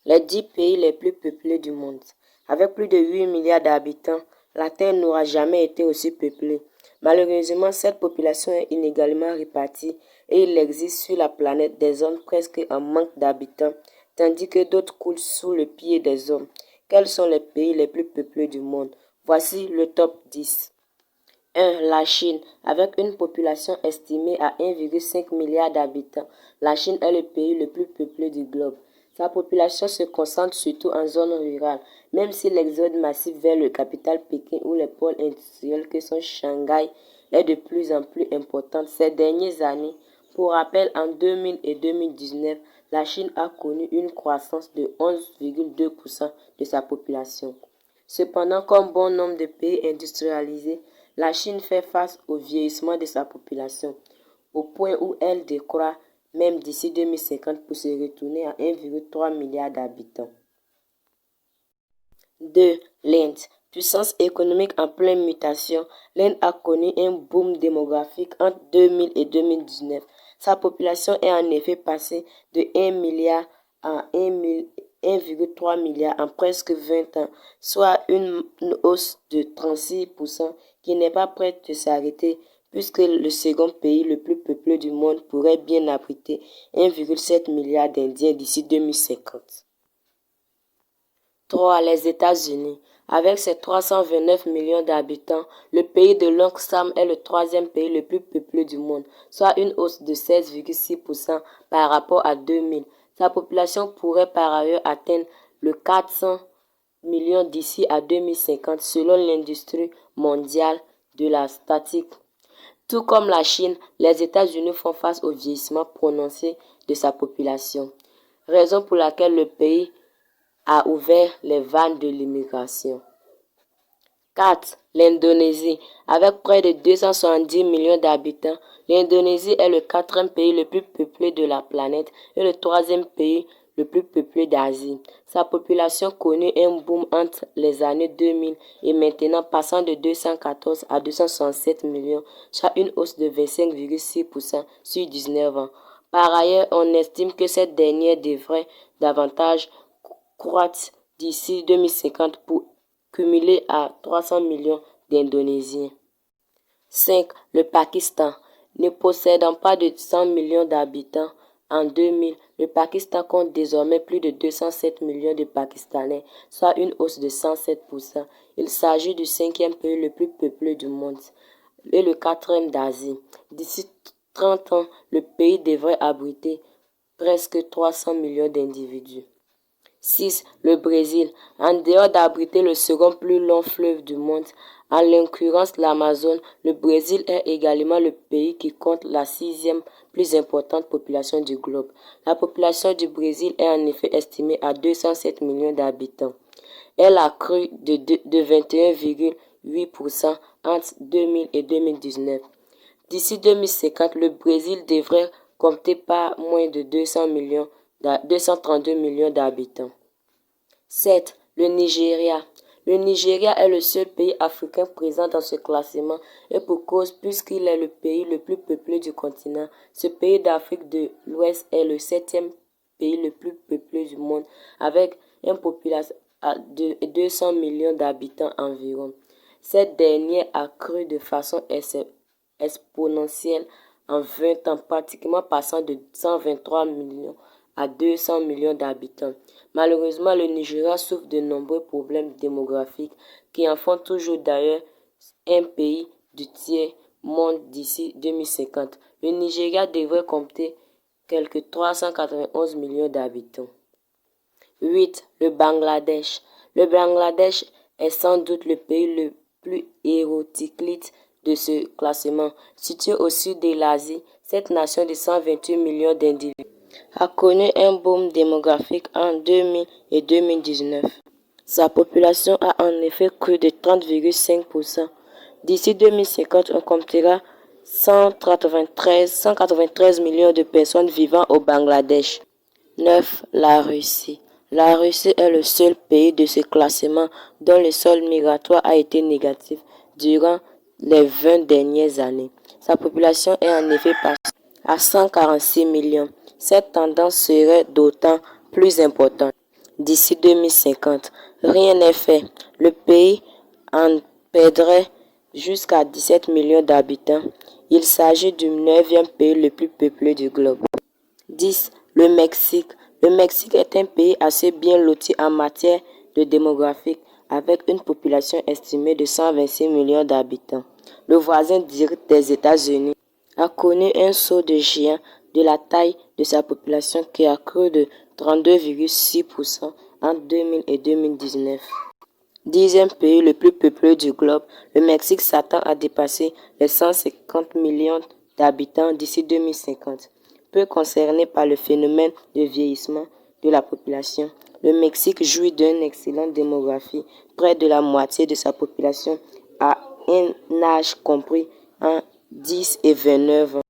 Les 10 pays les plus peuplés du monde. Avec plus de 8 milliards d'habitants, la Terre n'aura jamais été aussi peuplée. Malheureusement, cette population est inégalement répartie et il existe sur la planète des zones presque en manque d'habitants, tandis que d'autres coulent sous le pied des hommes. Quels sont les pays les plus peuplés du monde? Voici le top 10. 1. La Chine. Avec une population estimée à 1,5 milliard d'habitants, la Chine est le pays le plus peuplé du globe. Sa population se concentre surtout en zone rurale, même si l'exode massif vers le capital Pékin ou les pôles industriels que sont Shanghai est de plus en plus important ces dernières années. Pour rappel, en 2000 et 2019, la Chine a connu une croissance de 11,2% de sa population. Cependant, comme bon nombre de pays industrialisés, la Chine fait face au vieillissement de sa population, au point où elle décroît même d'ici 2050 pour se retourner à 1,3 milliard d'habitants. 2. L'Inde. Puissance économique en pleine mutation, l'Inde a connu un boom démographique entre 2000 et 2019. Sa population est en effet passée de 1 milliard à 1,3 milliard en presque 20 ans, soit une hausse de 36% qui n'est pas prête de s'arrêter puisque le second pays le plus peuplé du monde pourrait bien abriter 1,7 milliard d'Indiens d'ici 2050. 3. Les États-Unis. Avec ses 329 millions d'habitants, le pays de l'oncle Sam est le troisième pays le plus peuplé du monde, soit une hausse de 16,6% par rapport à 2000. Sa population pourrait par ailleurs atteindre le 400 millions d'ici à 2050 selon l'industrie mondiale de la statistique. Tout comme la Chine, les États-Unis font face au vieillissement prononcé de sa population, raison pour laquelle le pays a ouvert les vannes de l'immigration. 4. L'Indonésie. Avec près de 270 millions d'habitants, l'Indonésie est le quatrième pays le plus peuplé de la planète et le troisième pays le plus peuplé d'Asie. Sa population connaît un boom entre les années 2000 et maintenant passant de 214 à 267 millions, soit une hausse de 25,6% sur 19 ans. Par ailleurs, on estime que cette dernière devrait davantage croître d'ici 2050 pour cumuler à 300 millions d'Indonésiens. 5. Le Pakistan. Ne possédant pas de 100 millions d'habitants en 2000, le Pakistan compte désormais plus de 207 millions de Pakistanais, soit une hausse de 107%. Il s'agit du cinquième pays le plus peuplé du monde et le quatrième d'Asie. D'ici 30 ans, le pays devrait abriter presque 300 millions d'individus. 6. Le Brésil. En dehors d'abriter le second plus long fleuve du monde, en l'occurrence l'Amazone, le Brésil est également le pays qui compte la sixième plus importante population du globe. La population du Brésil est en effet estimée à 207 millions d'habitants. Elle a cru de 21,8% entre 2000 et 2019. D'ici 2050, le Brésil devrait compter pas moins de 232 millions d'habitants. 7. Le Nigeria. Le Nigeria est le seul pays africain présent dans ce classement et pour cause puisqu'il est le pays le plus peuplé du continent. Ce pays d'Afrique de l'Ouest est le septième pays le plus peuplé du monde avec une population de 200 millions d'habitants environ. Cette dernière a cru de façon exponentielle en 20 ans, pratiquement passant de 123 millions à 200 millions d'habitants. Malheureusement, le Nigeria souffre de nombreux problèmes démographiques qui en font toujours d'ailleurs un pays du tiers-monde d'ici 2050. Le Nigeria devrait compter quelques 391 millions d'habitants. 8. Le Bangladesh. Le Bangladesh est sans doute le pays le plus hétéroclite de ce classement. Situé au sud de l'Asie, cette nation de 128 millions d'individus a connu un boom démographique en 2000 et 2019. Sa population a en effet cru de 30,5%. D'ici 2050, on comptera 193 millions de personnes vivant au Bangladesh. 9. La Russie. La Russie est le seul pays de ce classement dont le solde migratoire a été négatif durant les 20 dernières années. Sa population est en effet passée à 146 millions. Cette tendance serait d'autant plus importante d'ici 2050. Rien n'est fait. Le pays en perdrait jusqu'à 17 millions d'habitants. Il s'agit du 9e pays le plus peuplé du globe. 10. Le Mexique. Le Mexique est un pays assez bien loti en matière de démographie, avec une population estimée de 126 millions d'habitants. Le voisin direct des États-Unis a connu un saut de géant de la taille de sa population qui a cru de 32,6% entre 2000 et 2019. 10e pays le plus peuplé du globe, le Mexique s'attend à dépasser les 150 millions d'habitants d'ici 2050. Peu concerné par le phénomène de vieillissement de la population, le Mexique jouit d'une excellente démographie. Près de la moitié de sa population a un âge compris entre 10 et 29 ans.